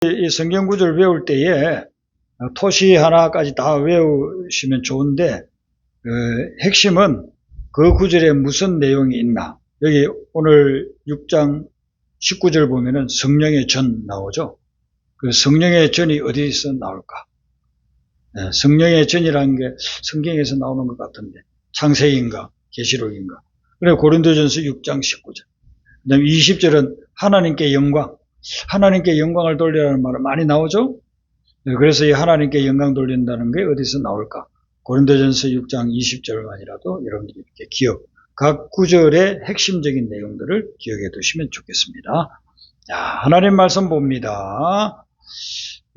이 성경 구절을 외울 때에 토시 하나까지 다 외우시면 좋은데 핵심은 그 구절에 무슨 내용이 있나. 여기 오늘 6장 19절 보면은 성령의 전 나오죠. 그 성령의 전이 어디서 나올까? 성령의 전이라는 게 성경에서 나오는 것 같은데 창세기인가 계시록인가. 그래 고린도전서 6장 19절. 그다음에 20절은 하나님께 영광. 하나님께 영광을 돌리라는 말은 많이 나오죠. 그래서 이 하나님께 영광 돌린다는 게 어디서 나올까? 고린도전서 6장 20절만이라도 여러분들이 이렇게 각 구절의 핵심적인 내용들을 기억해 두시면 좋겠습니다. 자, 하나님 말씀 봅니다.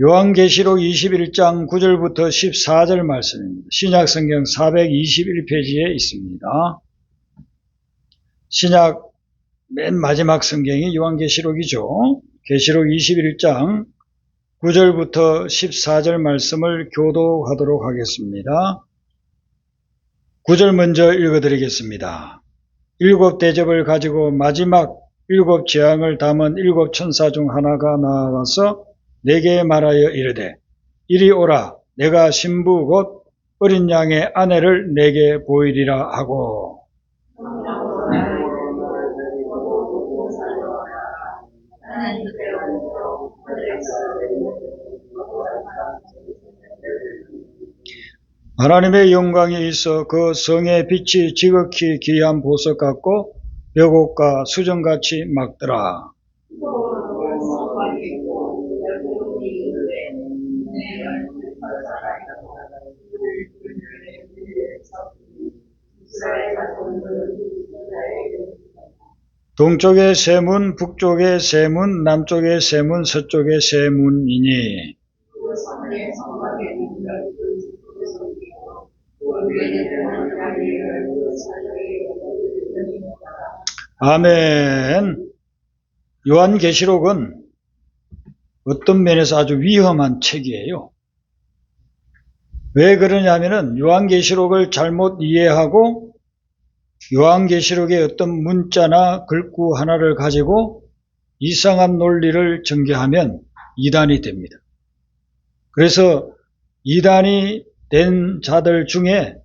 요한계시록 21장 9절부터 14절 말씀입니다. 신약성경 421페이지에 있습니다. 신약 맨 마지막 성경이 요한계시록이죠. 계시록 21장 9절부터 14절 말씀을 교독하도록 하겠습니다. 9절 먼저 읽어드리겠습니다. 7 대접을 가지고 마지막 7 재앙을 담은 7 천사 중 하나가 나와서 내게 말하여 이르되 이리 오라 내가 신부 곧 어린 양의 아내를 내게 보이리라 하고 하나님의 영광이 있어 그 성의 빛이 지극히 귀한 보석 같고 벽옥과 수정같이 막더라. 동쪽의 세 문, 북쪽의 세 문, 남쪽의 세 문, 서쪽의 세 문이니 아멘. 요한계시록은 어떤 면에서 아주 위험한 책이에요. 왜 그러냐면은 요한계시록을 잘못 이해하고 요한계시록의 어떤 문자나 글구 하나를 가지고 이상한 논리를 전개하면 이단이 됩니다. 그래서 이단이 된 자들 중에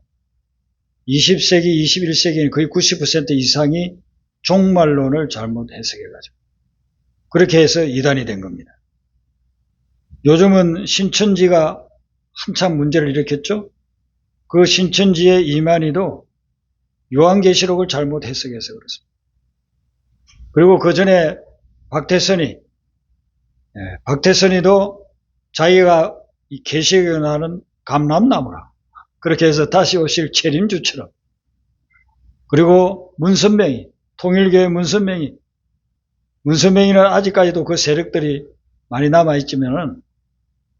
20세기, 21세기는 거의 90% 이상이 종말론을 잘못 해석해가지고 그렇게 해서 이단이 된 겁니다. 요즘은 신천지가 한참 문제를 일으켰죠. 그 신천지의 이만희도 요한계시록을 잘못 해석해서 그렇습니다. 그리고 그 전에 박태선이도 자기가 이 계시록에 나오는 감람나무라 그렇게 해서 다시 오실 재림주처럼. 그리고 문선명이 통일교의 문선명이는 아직까지도 그 세력들이 많이 남아있지만은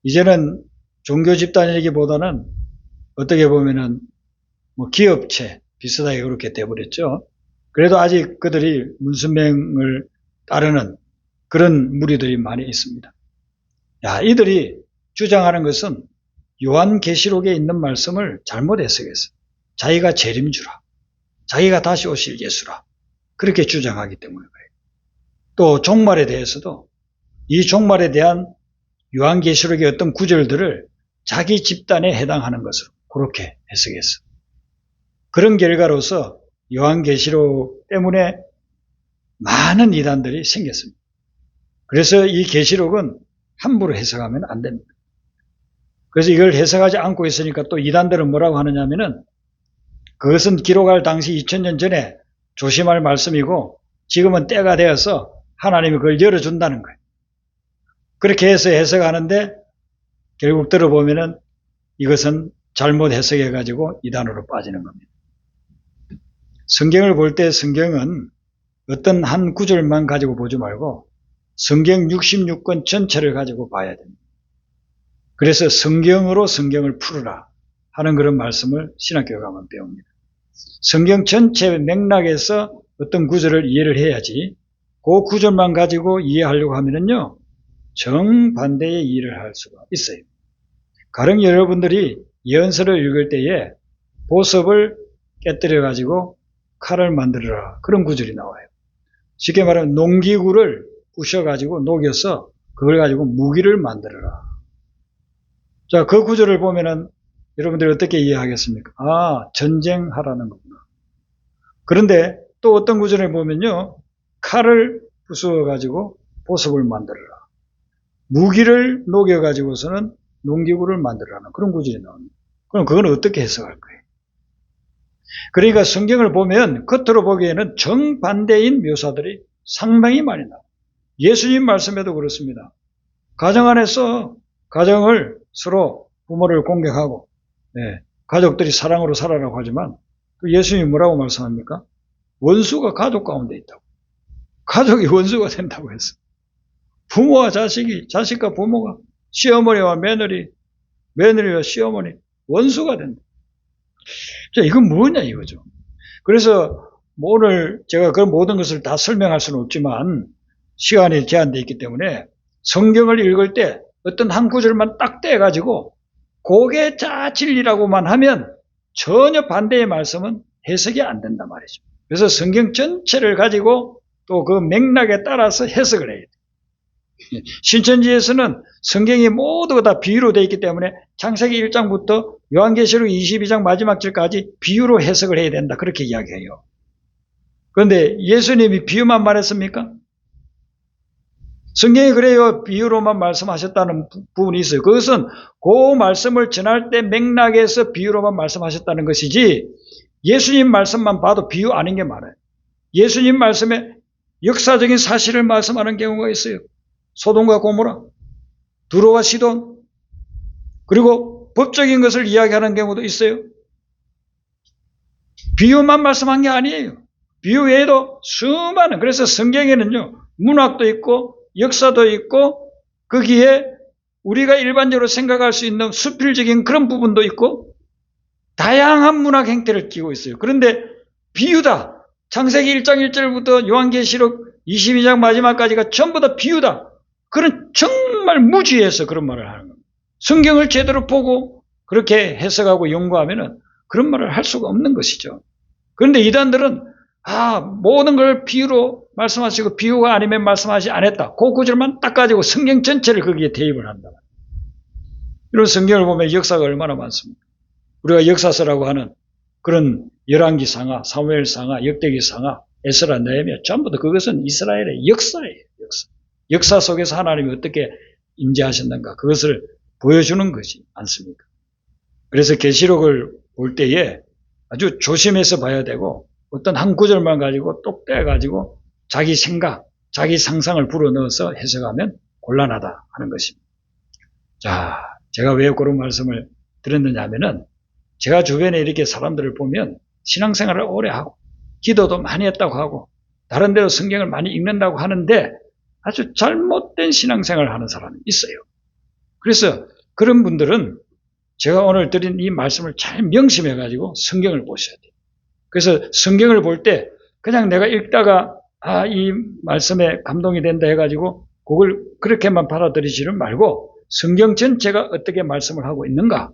이제는 종교 집단이기보다는 어떻게 보면은 뭐 기업체 비슷하게 그렇게 돼버렸죠. 그래도 아직 그들이 문선명을 따르는 그런 무리들이 많이 있습니다. 이들이 주장하는 것은 요한계시록에 있는 말씀을 잘못 해석해서 자기가 재림주라, 자기가 다시 오실 예수라 그렇게 주장하기 때문에 그래요. 또 종말에 대해서도 이 종말에 대한 요한계시록의 어떤 구절들을 자기 집단에 해당하는 것으로 그렇게 해석했어. 그런 결과로서 요한계시록 때문에 많은 이단들이 생겼습니다. 그래서 이 계시록은 함부로 해석하면 안 됩니다. 그래서 이걸 해석하지 않고 있으니까 또 이단들은 뭐라고 하느냐면은 그것은 기록할 당시 2000년 전에 조심할 말씀이고 지금은 때가 되어서 하나님이 그걸 열어준다는 거예요. 그렇게 해서 해석하는데 결국 들어보면은 이것은 잘못 해석해가지고 이단으로 빠지는 겁니다. 성경을 볼 때 성경은 어떤 한 구절만 가지고 보지 말고 성경 66권 전체를 가지고 봐야 됩니다. 그래서 성경으로 성경을 풀으라 하는 그런 말씀을 신학교에 가면 배웁니다. 성경 전체 맥락에서 어떤 구절을 이해를 해야지 그 구절만 가지고 이해하려고 하면은요 정반대의 이해를 할 수가 있어요. 가령 여러분들이 예언서를 읽을 때에 보석을 깨뜨려 가지고 칼을 만들어라 그런 구절이 나와요. 쉽게 말하면 농기구를 부셔 가지고 녹여서 그걸 가지고 무기를 만들어라. 자, 그 구절을 보면은 여러분들이 어떻게 이해하겠습니까? 아, 전쟁하라는 거구나. 그런데 또 어떤 구절을 보면요. 칼을 부수어 가지고 보습을 만들어라. 무기를 녹여 가지고서는 농기구를 만들어라는 그런 구절이 나옵니다. 그럼 그건 어떻게 해석할 거예요? 그러니까 성경을 보면 겉으로 보기에는 정반대인 묘사들이 상당히 많이 나와요. 예수님 말씀에도 그렇습니다. 가정 안에서 가정을 서로 부모를 공격하고 가족들이 사랑으로 살아라고 하지만 예수님이 뭐라고 말씀합니까? 원수가 가족 가운데 있다고. 가족이 원수가 된다고 했어. 부모와 자식이, 자식과 부모가, 시어머니와 며느리, 며느리와 시어머니, 원수가 된다. 자, 이건 뭐냐 이거죠. 그래서 오늘 제가 그 모든 것을 다 설명할 수는 없지만 시간이 제한되어 있기 때문에 성경을 읽을 때 어떤 한 구절만 딱 떼가지고 그게 자 진리라고만 하면 전혀 반대의 말씀은 해석이 안 된단 말이죠. 그래서 성경 전체를 가지고 또 그 맥락에 따라서 해석을 해야 돼요. 신천지에서는 성경이 모두가 다 비유로 되어 있기 때문에 창세기 1장부터 요한계시록 22장 마지막 절까지 비유로 해석을 해야 된다. 그렇게 이야기해요. 그런데 예수님이 비유만 말했습니까? 성경이 그래요. 비유로만 말씀하셨다는 부분이 있어요. 그것은 그 말씀을 전할 때 맥락에서 비유로만 말씀하셨다는 것이지 예수님 말씀만 봐도 비유 아닌 게 많아요. 예수님 말씀에 역사적인 사실을 말씀하는 경우가 있어요. 소돔과 고모라, 두로와 시돈, 그리고 법적인 것을 이야기하는 경우도 있어요. 비유만 말씀한 게 아니에요. 비유 외에도 수많은, 그래서 성경에는요, 문학도 있고 역사도 있고 거기에 우리가 일반적으로 생각할 수 있는 수필적인 그런 부분도 있고 다양한 문학 행태를 띠고 있어요. 그런데 비유다. 창세기 1장 1절부터 요한계시록 22장 마지막까지가 전부 다 비유다. 그런 정말 무지해서 그런 말을 하는 겁니다. 성경을 제대로 보고 그렇게 해석하고 연구하면은 그런 말을 할 수가 없는 것이죠. 그런데 이단들은 모든 걸 비유로 말씀하시고 비유가 아니면 말씀하지 않았다. 그 구절만 딱 가지고 성경 전체를 거기에 대입을 한다. 이런 성경을 보면 역사가 얼마나 많습니까? 우리가 역사서라고 하는 그런 열왕기상하, 사무엘상하, 역대기상하, 에스라, 느헤미야 전부 다 그것은 이스라엘의 역사예요. 역사 속에서 하나님이 어떻게 임재하셨는가 그것을 보여주는 것이 않습니까? 그래서 계시록을 볼 때에 아주 조심해서 봐야 되고 어떤 한 구절만 가지고 똑 떼가지고 자기 생각, 자기 상상을 불어넣어서 해석하면 곤란하다 하는 것입니다. 자, 제가 왜 그런 말씀을 드렸느냐 하면은 제가 주변에 이렇게 사람들을 보면 신앙생활을 오래 하고 기도도 많이 했다고 하고 다른 데로 성경을 많이 읽는다고 하는데 아주 잘못된 신앙생활을 하는 사람이 있어요. 그래서 그런 분들은 제가 오늘 드린 이 말씀을 잘 명심해 가지고 성경을 보셔야 돼요. 그래서 성경을 볼 때 그냥 내가 읽다가 이 말씀에 감동이 된다 해가지고 그걸 그렇게만 받아들이지는 말고 성경 전체가 어떻게 말씀을 하고 있는가,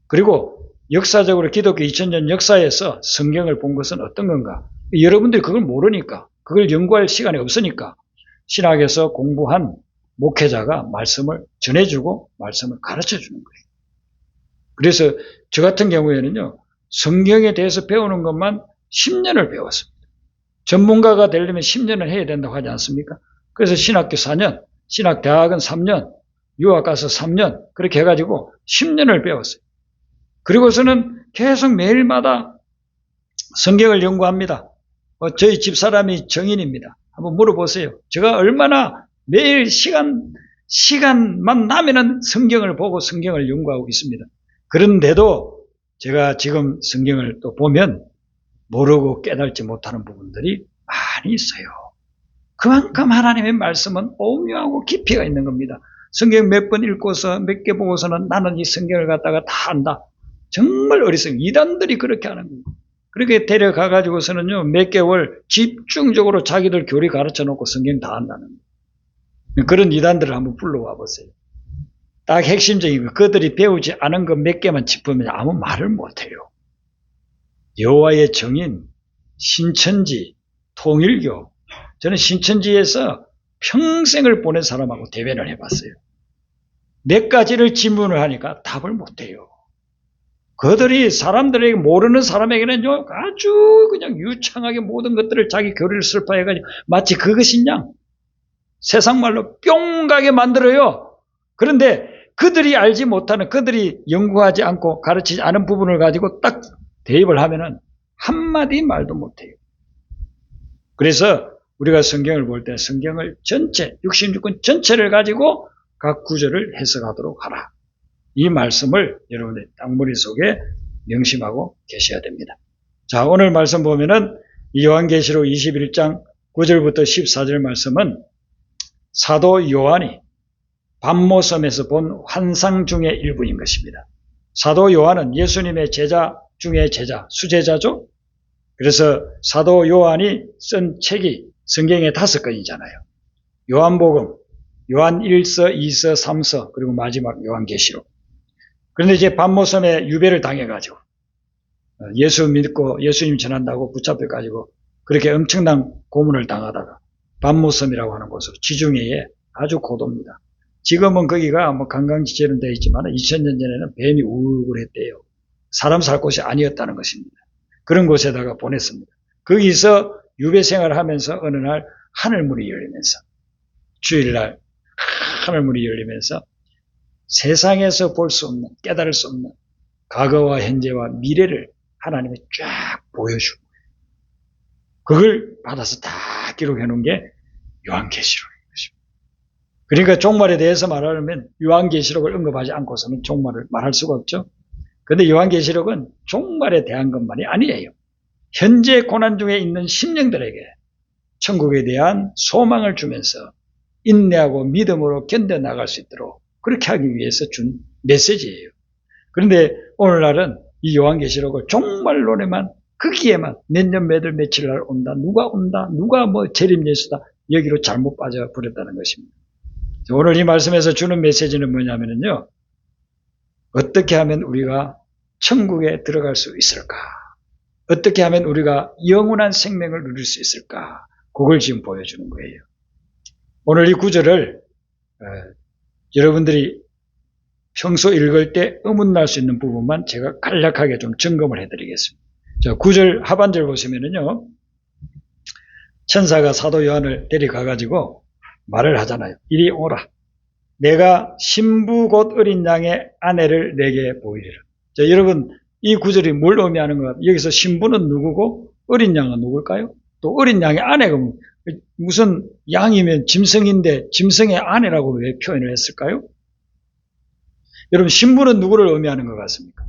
그리고 역사적으로 기독교 2000년 역사에서 성경을 본 것은 어떤 건가, 여러분들이 그걸 모르니까, 그걸 연구할 시간이 없으니까 신학에서 공부한 목회자가 말씀을 전해주고 말씀을 가르쳐주는 거예요. 그래서 저 같은 경우에는요, 성경에 대해서 배우는 것만 10년을 배웠습니다. 전문가가 되려면 10년을 해야 된다고 하지 않습니까? 그래서 신학교 4년, 신학대학은 3년, 유학 가서 3년, 그렇게 해가지고 10년을 배웠어요. 그리고서는 계속 매일마다 성경을 연구합니다. 저희 집사람이 정인입니다. 한번 물어보세요. 제가 얼마나 매일 시간만 나면은 성경을 보고 성경을 연구하고 있습니다. 그런데도 제가 지금 성경을 또 보면 모르고 깨달지 못하는 부분들이 많이 있어요. 그만큼 하나님의 말씀은 오묘하고 깊이가 있는 겁니다. 성경 몇 번 읽고서 몇 개 보고서는 나는 이 성경을 갖다가 다 안다. 정말 어리석은 이단들이 그렇게 하는 겁니다. 그렇게 데려가 가지고서는요, 몇 개월 집중적으로 자기들 교리 가르쳐 놓고 성경 다 안다는 거예요. 그런 이단들을 한번 불러와 보세요. 딱 핵심적인 거, 그들이 배우지 않은 것 몇 개만 짚으면 아무 말을 못해요. 여호와의 정인, 신천지, 통일교. 저는 신천지에서 평생을 보낸 사람하고 대면을 해봤어요. 몇 가지를 질문을 하니까 답을 못해요. 그들이 사람들에게, 모르는 사람에게는요, 아주 그냥 유창하게 모든 것들을 자기 교리를 설파해가지고 마치 그것인 양 세상 말로 뿅 가게 만들어요. 그런데 그들이 알지 못하는, 그들이 연구하지 않고 가르치지 않은 부분을 가지고 딱 대입을 하면은 한마디 말도 못해요. 그래서 우리가 성경을 볼 때 성경을 전체, 66권 전체를 가지고 각 구절을 해석하도록 하라. 이 말씀을 여러분의 딱 머릿속에 명심하고 계셔야 됩니다. 자, 오늘 말씀 보면은 요한계시록 21장 9절부터 14절 말씀은 사도 요한이 밤모섬에서 본 환상 중의 일부인 것입니다. 사도 요한은 예수님의 제자 중의 제자, 수제자죠. 그래서 사도 요한이 쓴 책이 성경에 5권이잖아요. 요한복음, 요한 1서, 2서, 3서, 그리고 마지막 요한계시록. 그런데 이제 밤모섬에 유배를 당해가지고 예수 믿고 예수님 전한다고 붙잡혀가지고 그렇게 엄청난 고문을 당하다가 밤모섬이라고 하는 곳으로 지중해에 아주 고도입니다. 지금은 거기가 뭐 관광지처럼 되어 있지만 2000년 전에는 뱀이 우울했대요. 사람 살 곳이 아니었다는 것입니다. 그런 곳에다가 보냈습니다. 거기서 유배 생활을 하면서 어느 날 하늘문이 열리면서, 주일날 하늘문이 열리면서 세상에서 볼 수 없는, 깨달을 수 없는 과거와 현재와 미래를 하나님이 쫙 보여주고 그걸 받아서 다 기록해 놓은 게 요한계시록인 것입니다. 그러니까 종말에 대해서 말하려면 요한계시록을 언급하지 않고서는 종말을 말할 수가 없죠. 그런데 요한계시록은 종말에 대한 것만이 아니에요. 현재 고난 중에 있는 심령들에게 천국에 대한 소망을 주면서 인내하고 믿음으로 견뎌나갈 수 있도록 그렇게 하기 위해서 준 메시지예요. 그런데 오늘날은 이 요한계시록을 종말론에만, 거기에만 몇 년 몇월 며칠 날 온다, 누가 뭐 재림 예수다, 여기로 잘못 빠져버렸다는 것입니다. 오늘 이 말씀에서 주는 메시지는 뭐냐면요, 어떻게 하면 우리가 천국에 들어갈 수 있을까? 어떻게 하면 우리가 영원한 생명을 누릴 수 있을까? 그걸 지금 보여주는 거예요. 오늘 이 구절을 여러분들이 평소 읽을 때 의문날 수 있는 부분만 제가 간략하게 좀 점검을 해드리겠습니다. 자, 9절 하반절 보시면은요, 천사가 사도 요한을 데려가가지고 말을 하잖아요. 이리 오라. 내가 신부 곧 어린 양의 아내를 내게 보이리라. 자, 여러분, 이 구절이 뭘 의미하는 것 같아요? 여기서 신부는 누구고 어린 양은 누굴까요? 또 어린 양의 아내가 무슨 양이면 짐승인데 짐승의 아내라고 왜 표현을 했을까요? 여러분, 신부는 누구를 의미하는 것 같습니까?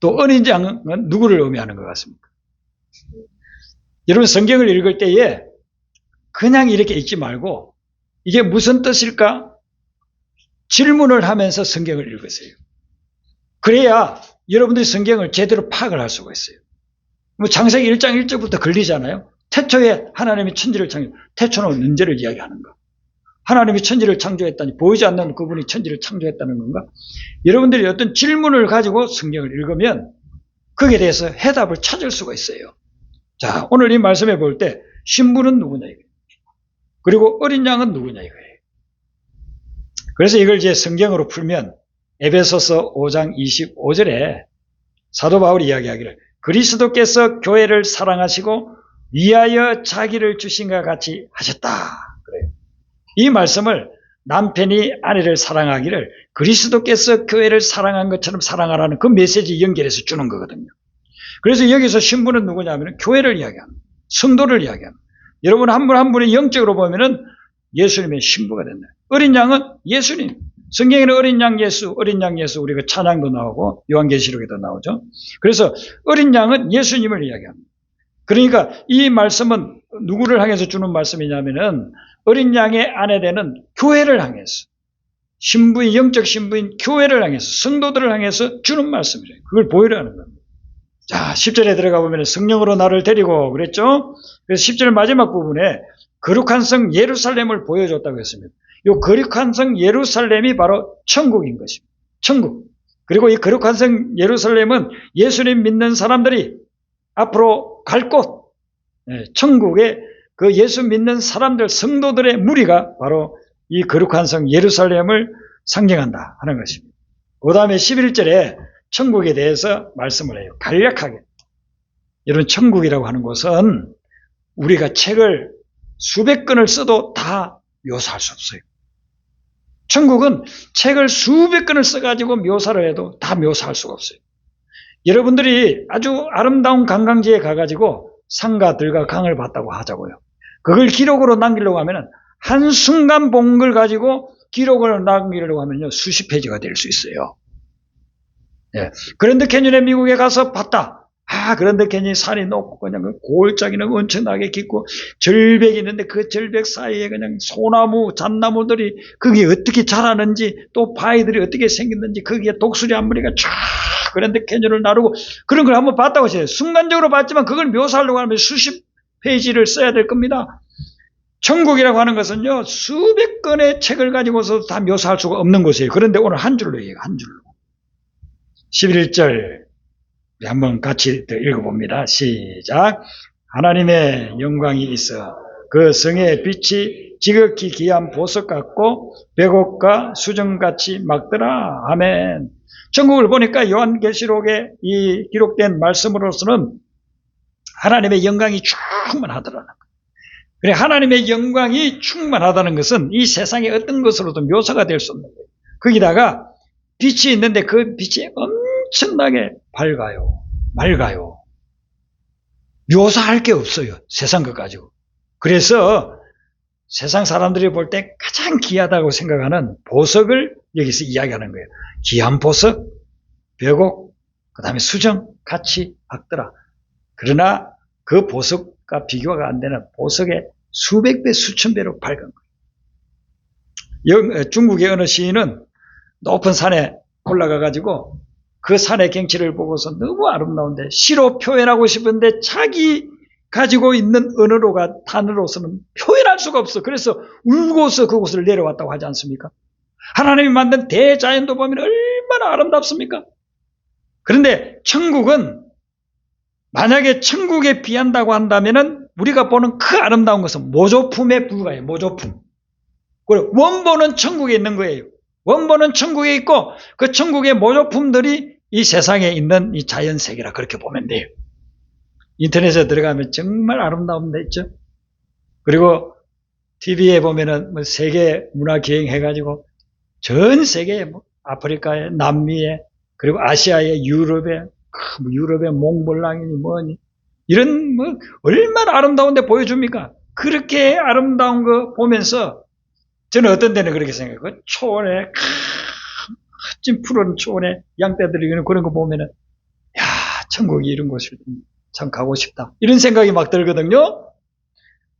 또 어린 양은 누구를 의미하는 것 같습니까? 여러분, 성경을 읽을 때에 그냥 이렇게 읽지 말고 이게 무슨 뜻일까? 질문을 하면서 성경을 읽으세요. 그래야 여러분들이 성경을 제대로 파악을 할 수가 있어요. 뭐 창세기 1장 1절부터 걸리잖아요. 태초에 하나님이 천지를 태초는 언제를 이야기하는가? 하나님이 천지를 창조했다니, 보이지 않는 그분이 천지를 창조했다는 건가? 여러분들이 어떤 질문을 가지고 성경을 읽으면 거기에 대해서 해답을 찾을 수가 있어요. 자, 오늘 이 말씀에 볼 때 신부는 누구냐 이거예요. 그리고 어린 양은 누구냐 이거예요. 그래서 이걸 이제 성경으로 풀면 에베소서 5장 25절에 사도 바울이 이야기하기를 그리스도께서 교회를 사랑하시고 위하여 자기를 주신과 같이 하셨다. 그래요. 이 말씀을 남편이 아내를 사랑하기를 그리스도께서 교회를 사랑한 것처럼 사랑하라는 그 메시지 연결해서 주는 거거든요. 그래서 여기서 신부는 누구냐면 교회를 이야기합니다. 성도를 이야기합니다. 여러분 한 분 한 분이 영적으로 보면은 예수님의 신부가 된다. 어린 양은 예수님. 성경에는 어린 양 예수 우리가 찬양도 나오고 요한계시록에도 나오죠. 그래서 어린 양은 예수님을 이야기합니다. 그러니까 이 말씀은 누구를 향해서 주는 말씀이냐면은 어린 양의 아내 되는 교회를 향해서, 신부인, 영적 신부인 교회를 향해서, 성도들을 향해서 주는 말씀이에요. 그걸 보이려는 겁니다. 자, 10절에 들어가 보면 성령으로 나를 데리고 그랬죠. 그래서 10절 마지막 부분에 거룩한 성 예루살렘을 보여줬다고 했습니다. 이 거룩한 성 예루살렘이 바로 천국인 것입니다. 천국. 그리고 이 거룩한 성 예루살렘은 예수님 믿는 사람들이 앞으로 갈 곳, 천국의 그 예수 믿는 사람들, 성도들의 무리가 바로 이 거룩한 성 예루살렘을 상징한다 하는 것입니다. 그 다음에 11절에 천국에 대해서 말씀을 해요. 간략하게. 이런 천국이라고 하는 것은 우리가 책을 수백 권을 써도 다 묘사할 수 없어요. 천국은 책을 수백 권을 써가지고 묘사를 해도 다 묘사할 수가 없어요. 여러분들이 아주 아름다운 관광지에 가가지고 산과 들과 강을 봤다고 하자고요. 그걸 기록으로 남기려고 하면은 한순간 본 걸 가지고 기록을 남기려고 하면요, 수십 페이지가 될 수 있어요. 예. 그랜드 캐니언에 미국에 가서 봤다. 그랜드 캐니언 산이 높고 그냥 그 골짜기는 엄청나게 깊고 절벽이 있는데 그 절벽 사이에 그냥 소나무, 잣나무들이 거기에 어떻게 자라는지 또 바위들이 어떻게 생겼는지 거기에 독수리 한 무리가 쫙 그랜드 캐니언을 나르고 그런 걸 한번 봤다고 하세요. 순간적으로 봤지만 그걸 묘사하려고 하면 수십 페이지를 써야 될 겁니다. 천국이라고 하는 것은요, 수백 권의 책을 가지고서 다 묘사할 수가 없는 곳이에요. 그런데 오늘 한 줄로 얘기해요. 한 줄로. 11절 우리 한번 같이 읽어봅니다. 시작. 하나님의 영광이 있어 그 성의 빛이 지극히 귀한 보석 같고 백옥과 수정같이 막더라. 아멘. 천국을 보니까 요한계시록에 이 기록된 말씀으로서는 하나님의 영광이 충만하더라는 거예요. 그래, 하나님의 영광이 충만하다는 것은 이 세상의 어떤 것으로도 묘사가 될 수 없는 거예요. 거기다가 빛이 있는데 그 빛이 엄청나게 밝아요. 맑아요. 묘사할 게 없어요. 세상 것 가지고. 그래서 세상 사람들이 볼 때 가장 귀하다고 생각하는 보석을 여기서 이야기하는 거예요. 귀한 보석, 벽옥, 그 다음에 수정, 같이 박더라. 그러나 그 보석과 비교가 안 되는 보석의 수백 배, 수천 배로 밝은 거예요. 중국의 어느 시인은 높은 산에 올라가가지고 그 산의 경치를 보고서 너무 아름다운데 시로 표현하고 싶은데 자기 가지고 있는 단어로서는 표현할 수가 없어. 그래서 울고서 그곳을 내려왔다고 하지 않습니까? 하나님이 만든 대자연도 보면 얼마나 아름답습니까? 그런데 천국은 만약에 천국에 비한다고 한다면은 우리가 보는 그 아름다운 것은 모조품에 불과해요. 모조품. 그리고 원본은 천국에 있는 거예요. 원본은 천국에 있고 그 천국의 모조품들이 이 세상에 있는 이 자연세계라 그렇게 보면 돼요. 인터넷에 들어가면 정말 아름다운 데 있죠. 그리고 TV에 보면은 뭐 세계 문화 기행 해가지고 전 세계에 뭐 아프리카에, 남미에, 그리고 아시아에, 유럽의 몽블랑이니 뭐니 이런 뭐 얼마나 아름다운데 보여줍니까? 그렇게 아름다운 거 보면서 저는 어떤 데는 그렇게 생각해요. 그 초원에 큰 푸른 초원에 양떼들이 그런 거 보면은 야, 천국이 이런 곳을 참 가고 싶다 이런 생각이 막 들거든요.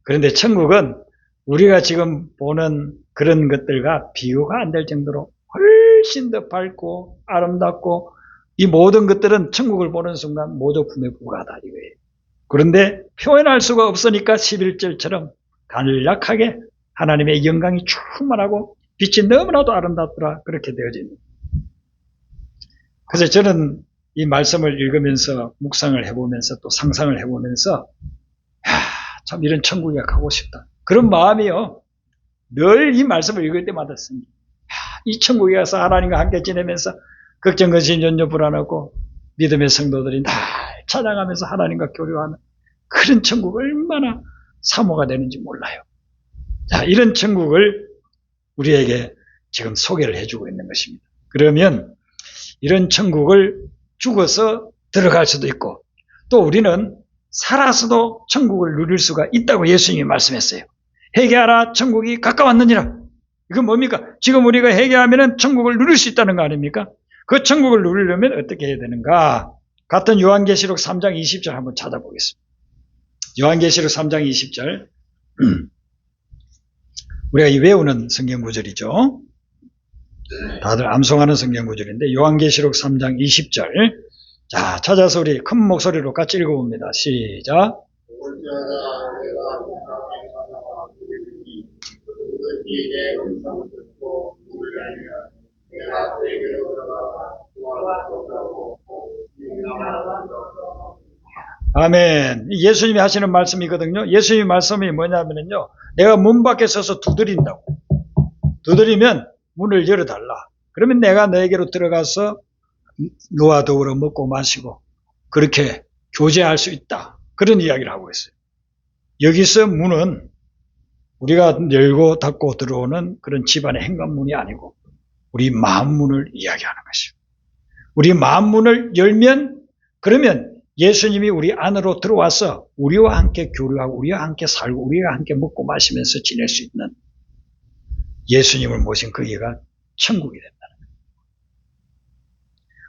그런데 천국은 우리가 지금 보는 그런 것들과 비교가 안 될 정도로 훨씬 더 밝고 아름답고 이 모든 것들은 천국을 보는 순간 모조품에 불과하다 이거예요. 그런데 표현할 수가 없으니까 11절처럼 간략하게 하나님의 영광이 충만하고 빛이 너무나도 아름답더라 그렇게 되어져 있는 거예요. 그래서 저는 이 말씀을 읽으면서 묵상을 해보면서 또 상상을 해보면서 참 이런 천국에 가고 싶다 그런 마음이요 늘 이 말씀을 읽을 때마다 씁니다. 이 천국에 가서 하나님과 함께 지내면서 걱정, 근심, 염려, 불안하고 믿음의 성도들이 날 찬양하면서 하나님과 교류하는 그런 천국 얼마나 사모가 되는지 몰라요. 자, 이런 천국을 우리에게 지금 소개를 해주고 있는 것입니다. 그러면 이런 천국을 죽어서 들어갈 수도 있고 또 우리는 살아서도 천국을 누릴 수가 있다고 예수님이 말씀했어요. 회개하라 천국이 가까웠느니라. 이건 뭡니까? 지금 우리가 회개하면 천국을 누릴 수 있다는 거 아닙니까? 그 천국을 누리려면 어떻게 해야 되는가? 같은 요한계시록 3장 20절 한번 찾아보겠습니다. 요한계시록 3장 20절 우리가 이 외우는 성경 구절이죠. 다들 암송하는 성경 구절인데 요한계시록 3장 20절 자 찾아서 우리 큰 목소리로 같이 읽어봅니다. 시작. 아멘. 예수님이 하시는 말씀이거든요. 예수님의 말씀이 뭐냐면요. 내가 문 밖에 서서 두드린다고. 두드리면 문을 열어달라. 그러면 내가 너에게로 들어가서 너와 더불어 먹고 마시고 그렇게 교제할 수 있다. 그런 이야기를 하고 있어요. 여기서 문은 우리가 열고 닫고 들어오는 그런 집안의 현관문이 아니고 우리 마음 문을 이야기하는 것이죠. 우리 마음 문을 열면 그러면 예수님이 우리 안으로 들어와서 우리와 함께 교류하고 우리와 함께 살고 우리와 함께 먹고 마시면서 지낼 수 있는 예수님을 모신 거기가 천국이 된다는 거예요.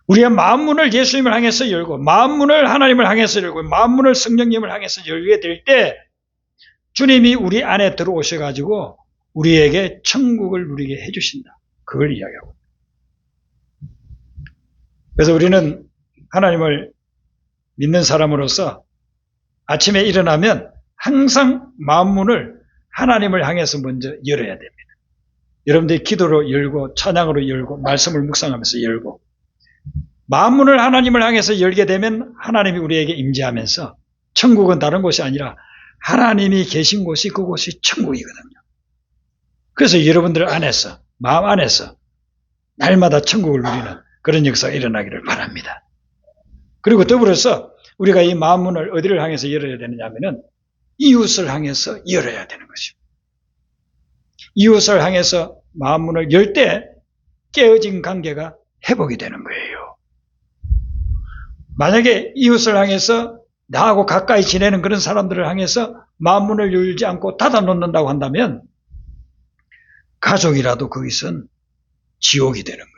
우리의 마음 문을 예수님을 향해서 열고 마음 문을 하나님을 향해서 열고 마음 문을 성령님을 향해서 열게 될 때 주님이 우리 안에 들어오셔가지고 우리에게 천국을 누리게 해주신다. 그걸 이야기하고. 그래서 우리는 하나님을 믿는 사람으로서 아침에 일어나면 항상 마음문을 하나님을 향해서 먼저 열어야 됩니다. 여러분들이 기도로 열고 찬양으로 열고 말씀을 묵상하면서 열고 마음문을 하나님을 향해서 열게 되면 하나님이 우리에게 임재하면서 천국은 다른 곳이 아니라 하나님이 계신 곳이 그곳이 천국이거든요. 그래서 여러분들 안에서 마음 안에서 날마다 천국을 누리는 그런 역사가 일어나기를 바랍니다. 그리고 더불어서 우리가 이 마음문을 어디를 향해서 열어야 되느냐 하면은 이웃을 향해서 열어야 되는 것입니다. 이웃을 향해서 마음문을 열 때 깨어진 관계가 회복이 되는 거예요. 만약에 이웃을 향해서 나하고 가까이 지내는 그런 사람들을 향해서 마음문을 열지 않고 닫아놓는다고 한다면 가족이라도 거기선 지옥이 되는 거예요.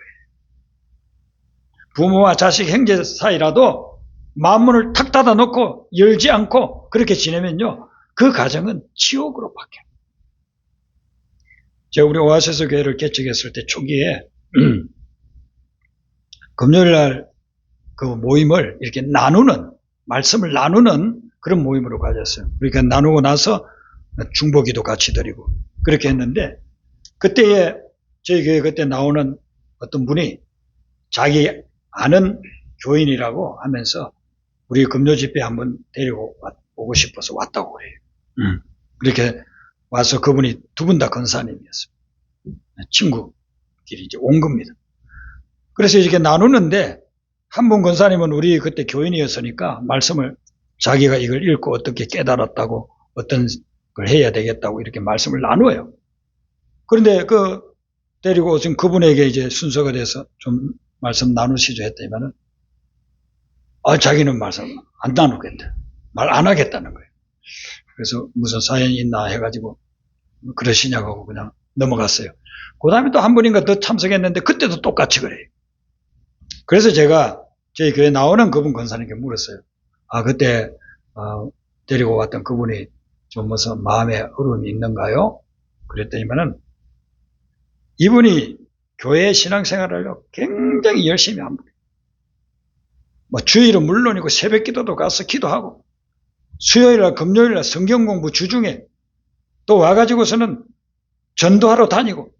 부모와 자식, 형제 사이라도 마음문을 탁 닫아놓고 열지 않고 그렇게 지내면요. 그 가정은 지옥으로 바뀌어요. 제가 우리 오아시스 교회를 개척했을 때 초기에 금요일날 그 모임을 이렇게 나누는 말씀을 나누는 그런 모임으로 가졌어요. 그러니까 나누고 나서 중보기도 같이 드리고 그렇게 했는데 그때에 저희 교회 그때 나오는 어떤 분이 자기 아는 교인이라고 하면서 우리 금요 집회 한번 데리고 오고 싶어서 왔다고 그래요. 그렇게 와서 그분이 두 분 다 권사님이었어요. 친구끼리 이제 온 겁니다. 그래서 이렇게 나누는데 한 분 권사님은 우리 그때 교인이었으니까 말씀을 자기가 이걸 읽고 어떻게 깨달았다고 어떤 걸 해야 되겠다고 이렇게 말씀을 나누어요. 그런데 그 데리고 오신 그분에게 이제 순서가 돼서 좀 말씀 나누시죠 했더니만은 자기는 말씀 안 나누겠다. 말 안 하겠다는 거예요. 그래서 무슨 사연이 있나 해가지고 그러시냐고 하고 그냥 넘어갔어요. 그 다음에 또 한 분인가 더 참석했는데 그때도 똑같이 그래요. 그래서 제가 저희 교회 나오는 그분 권사님께 물었어요. 그때 데리고 왔던 그분이 좀 무슨 마음에 어려움이 있는가요? 그랬더니만은 이분이 교회 신앙생활을 굉장히 열심히 합니다. 뭐 주일은 물론이고 새벽 기도도 가서 기도하고 수요일날 금요일날 성경 공부 주중에 또 와가지고서는 전도하러 다니고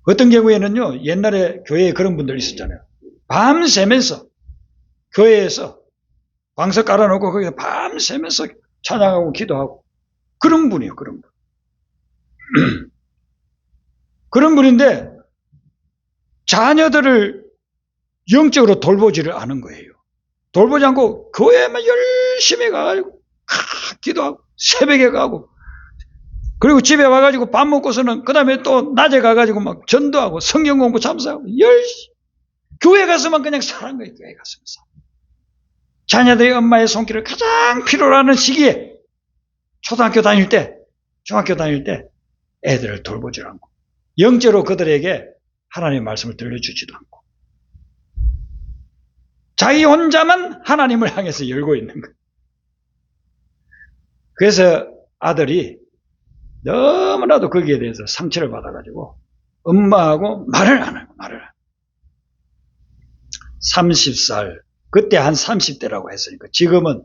어떤 경우에는요 옛날에 교회에 그런 분들 있었잖아요. 밤새면서 교회에서 방석 깔아놓고 거기서 밤새면서 찬양하고 기도하고 그런 분이에요. 그런 분. 그런 분인데 자녀들을 영적으로 돌보지를 않은 거예요. 돌보지 않고 교회에만 열심히 가가지고 기도하고 새벽에 가고 그리고 집에 와가지고 밥 먹고서는 그 다음에 또 낮에 가가지고 막 전도하고 성경 공부 참사하고 교회 가서만 그냥 사는 거예요. 교회 가서만 사. 자녀들이 엄마의 손길을 가장 필요로 하는 시기에 초등학교 다닐 때 중학교 다닐 때 애들을 돌보지 않고 영적으로 그들에게 하나님의 말씀을 들려주지도 않고 자기 혼자만 하나님을 향해서 열고 있는 거예요. 그래서 아들이 너무나도 거기에 대해서 상처를 받아가지고 엄마하고 말을 안 하고 말을 안 하고 30살 그때 한 30대라고 했으니까 지금은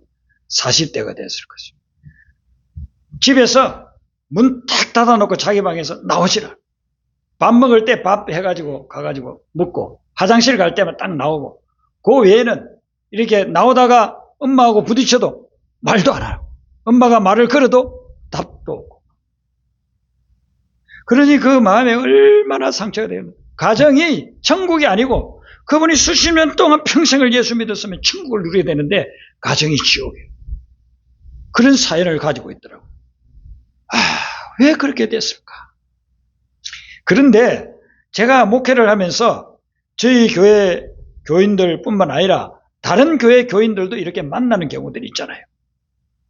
40대가 됐을 것이고 집에서 문 탁 닫아놓고 자기 방에서 나오시라. 밥 먹을 때 밥 해가지고 가가지고 먹고 화장실 갈 때만 딱 나오고 그 외에는 이렇게 나오다가 엄마하고 부딪혀도 말도 안 하고 엄마가 말을 걸어도 답도 없고. 그러니 그 마음에 얼마나 상처가 되는, 가정이 천국이 아니고 그분이 수십 년 동안 평생을 예수 믿었으면 천국을 누려야 되는데 가정이 지옥이에요. 그런 사연을 가지고 있더라고요. 왜 그렇게 됐을까? 그런데 제가 목회를 하면서 저희 교회 교인들뿐만 아니라 다른 교회 교인들도 이렇게 만나는 경우들이 있잖아요.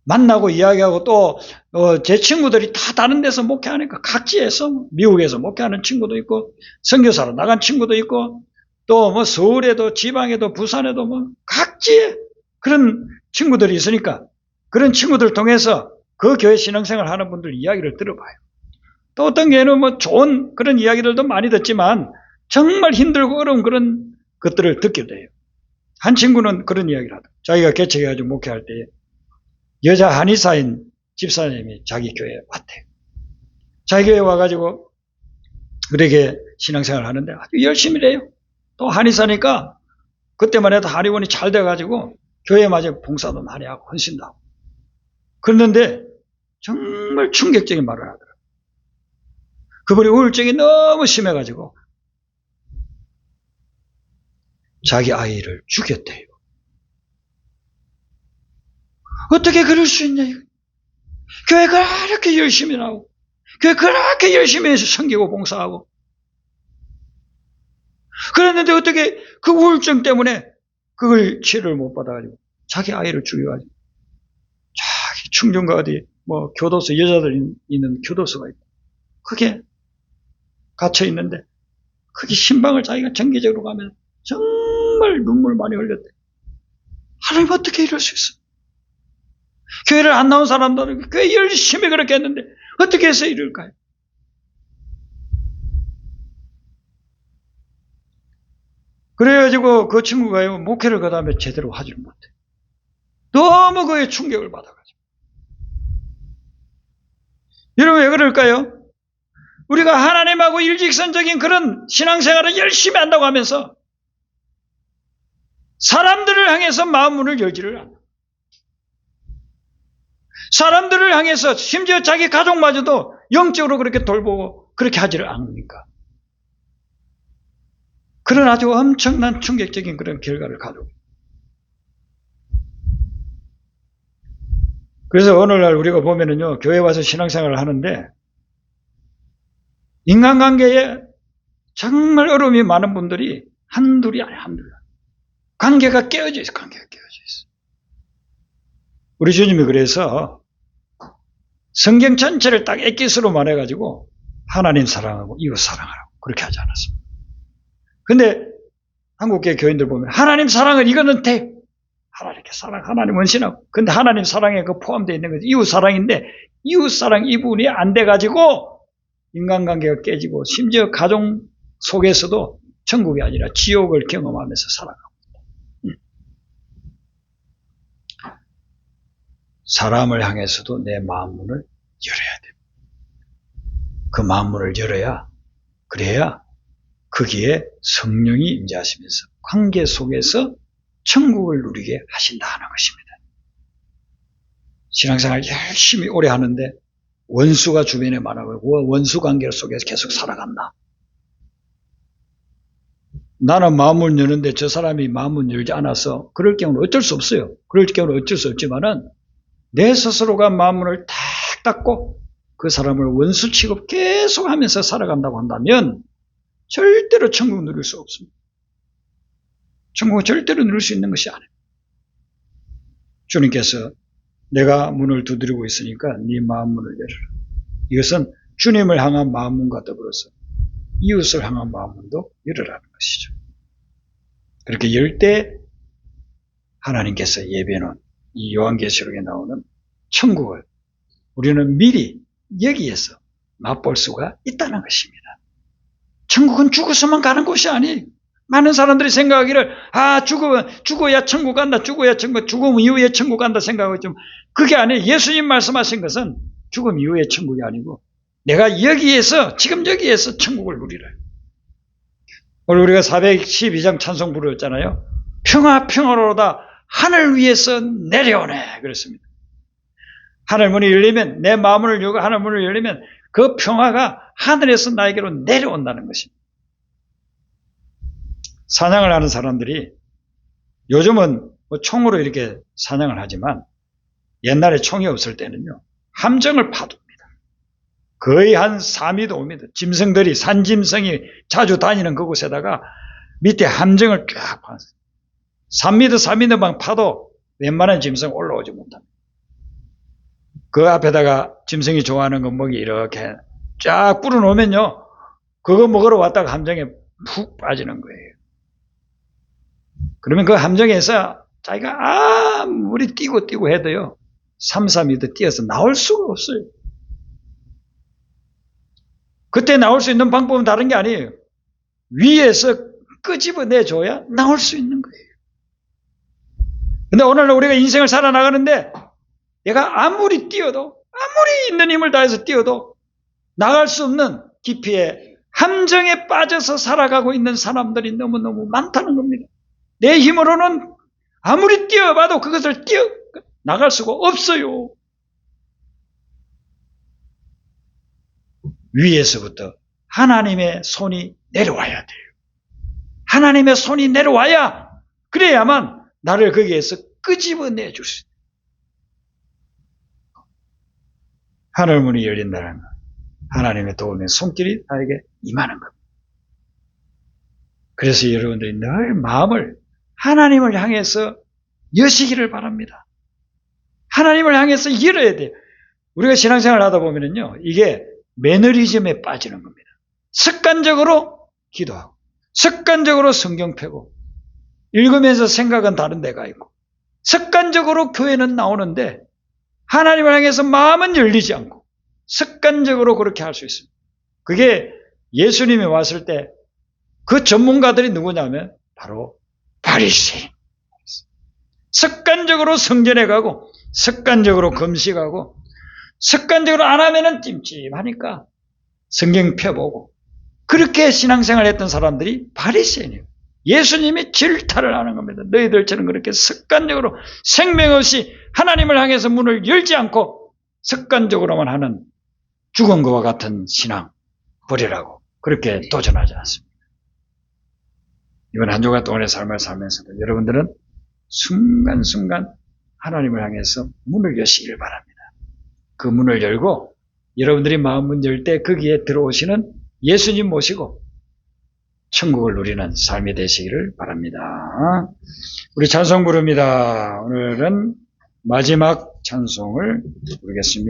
만나고 이야기하고 또 제 친구들이 다 다른 데서 목회하니까 각지에서, 미국에서 목회하는 친구도 있고 선교사로 나간 친구도 있고 또 뭐 서울에도 지방에도 부산에도 뭐 각지에 그런 친구들이 있으니까 그런 친구들 통해서 그 교회 신앙생활 하는 분들 이야기를 들어봐요. 또 어떤 교회는 뭐 좋은 그런 이야기들도 많이 듣지만 정말 힘들고 어려운 그런 것들을 듣게 돼요. 한 친구는 그런 이야기를 하더라고요. 자기가 개척해가지고 목회할 때 여자 한의사인 집사님이 자기 교회에 왔대요. 자기 교회에 와가지고 그렇게 신앙생활을 하는데 아주 열심히 해요. 또 한의사니까 그때만 해도 한의원이 잘 돼가지고 교회에 마저 봉사도 많이 하고 헌신도 하고. 그랬는데 정말 충격적인 말을 하더라고요. 그분이 우울증이 너무 심해가지고 자기 아이를 죽였대요. 어떻게 그럴 수 있냐. 교회가 그렇게 열심히 나오고 교회 그렇게 열심히 해서 섬기고 봉사하고 그랬는데 어떻게 그 우울증 때문에 그걸 치료를 못 받아가지고 자기 아이를 죽여가지고 자기 충정가 어디 뭐 교도소, 여자들 있는 교도소가 있고 그게 갇혀 있는데 그게 신방을 자기가 정기적으로 가면 정말 눈물 많이 흘렸대. 하나님 어떻게 이럴 수 있어? 교회를 안 나온 사람들은 꽤 열심히 그렇게 했는데 어떻게 해서 이럴까요? 그래가지고 그 친구가 목회를 그 다음에 제대로 하지를 못해. 너무 그에 충격을 받아가지고. 여러분 왜 그럴까요? 우리가 하나님하고 일직선적인 그런 신앙생활을 열심히 한다고 하면서 사람들을 향해서 마음 문을 열지를 않아. 사람들을 향해서 심지어 자기 가족마저도 영적으로 그렇게 돌보고 그렇게 하지를 않으니까. 그런 아주 엄청난 충격적인 그런 결과를 가지고. 그래서 오늘날 우리가 보면은요, 교회 와서 신앙생활을 하는데 인간관계에 정말 어려움이 많은 분들이 한둘이 아니야, 한둘. 관계가 깨어져 있어, 관계가 깨어져 있어. 우리 주님이 그래서 성경 전체를 딱 엑기스로 말해가지고 하나님 사랑하고 이웃 사랑하라고 그렇게 하지 않았습니다. 근데 한국계 교인들 보면 하나님 사랑은 이거는 돼. 하나님께 사랑, 하나님 원신하고. 근데 하나님 사랑에 그 포함되어 있는 것이 이웃 사랑인데 이웃 사랑 이 부분이 안 돼가지고 인간관계가 깨지고 심지어 가정 속에서도 천국이 아니라 지옥을 경험하면서 살아가고 있다. 사람을 향해서도 내 마음 문을 열어야 됩니다. 그 마음 문을 열어야 그래야 거기에 성령이 임재하시면서 관계 속에서 천국을 누리게 하신다 하는 것입니다. 신앙생활 열심히 오래 하는데 원수가 주변에 많아가지고 원수 관계 속에서 계속 살아간다. 나는 마음을 여는데 저 사람이 마음을 열지 않아서 그럴 경우는 어쩔 수 없어요. 그럴 경우는 어쩔 수 없지만은 내 스스로가 마음문을 탁 닫고 그 사람을 원수 취급 계속 하면서 살아간다고 한다면 절대로 천국 누릴 수 없습니다. 천국은 절대로 누릴 수 있는 것이 아니에요. 주님께서 내가 문을 두드리고 있으니까 네 마음문을 열어라. 이것은 주님을 향한 마음문과 더불어서 이웃을 향한 마음문도 열어라는 것이죠. 그렇게 열 때 하나님께서 예배는 이 요한계시록에 나오는 천국을 우리는 미리 여기에서 맛볼 수가 있다는 것입니다. 천국은 죽어서만 가는 곳이 아니에요. 많은 사람들이 생각하기를 죽어야 천국 간다. 죽어야 천국, 죽음 이후에 천국 간다 생각하고 좀 그게 아니에요. 예수님 말씀하신 것은 죽음 이후의 천국이 아니고 내가 여기에서 지금 여기에서 천국을 누리라. 오늘 우리가 412장 찬송 부르었잖아요. 평화로다 하늘 위에서 내려오네 그랬습니다. 하늘 문이 열리면, 내 마음을 열고 하늘 문을 열리면 그 평화가 하늘에서 나에게로 내려온다는 것입니다. 사냥을 하는 사람들이 요즘은 뭐 총으로 이렇게 사냥을 하지만 옛날에 총이 없을 때는요, 함정을 파둡니다. 거의 한 3미도 옵니다. 짐승들이, 산짐승이 자주 다니는 그곳에다가 밑에 함정을 쫙 파서 3미터, 4미터만 파도 웬만한 짐승 올라오지 못합니다. 그 앞에다가 짐승이 좋아하는 거 먹이 이렇게 쫙 뿌려놓으면요, 그거 먹으러 왔다가 함정에 푹 빠지는 거예요. 그러면 그 함정에서 자기가 아무리 뛰고 해도요, 3, 4미터 뛰어서 나올 수가 없어요. 그때 나올 수 있는 방법은 다른 게 아니에요. 위에서 끄집어내줘야 나올 수 있는 거예요. 근데 오늘 우리가 인생을 살아나가는데 내가 아무리 뛰어도, 아무리 있는 힘을 다해서 뛰어도 나갈 수 없는 깊이에 함정에 빠져서 살아가고 있는 사람들이 너무너무 많다는 겁니다. 내 힘으로는 아무리 뛰어봐도 그것을 나갈 수가 없어요. 위에서부터 하나님의 손이 내려와야 돼요. 하나님의 손이 내려와야, 그래야만 나를 거기에서 끄집어내 줄 수 있어요. 하늘문이 열린다는 것, 하나님의 도움의 손길이 나에게 임하는 겁니다. 그래서 여러분들이 늘 마음을 하나님을 향해서 여시기를 바랍니다. 하나님을 향해서 열어야 돼요. 우리가 신앙생활을 하다 보면요, 이게 매너리즘에 빠지는 겁니다. 습관적으로 기도하고, 습관적으로 성경 펴고, 읽으면서 생각은 다른 데가 있고, 습관적으로 교회는 나오는데 하나님을 향해서 마음은 열리지 않고 습관적으로 그렇게 할 수 있습니다. 그게 예수님이 왔을 때 그 전문가들이 누구냐면 바로 바리새인. 습관적으로 성전에 가고, 습관적으로 금식하고, 습관적으로 안 하면은 찜찜하니까 성경 펴보고, 그렇게 신앙생활 했던 사람들이 바리새인이에요. 예수님이 질타를 하는 겁니다. 너희들처럼 그렇게 습관적으로 생명 없이 하나님을 향해서 문을 열지 않고 습관적으로만 하는 죽은 것과 같은 신앙 버리라고 그렇게 도전하지 않습니다. 이번 한 주간 동안의 삶을 살면서도 여러분들은 순간순간 하나님을 향해서 문을 여시길 바랍니다. 그 문을 열고 여러분들이 마음 문 열 때 거기에 들어오시는 예수님 모시고 천국을 누리는 삶이 되시기를 바랍니다. 우리 찬송 부릅니다. 오늘은 마지막 찬송을 부르겠습니다.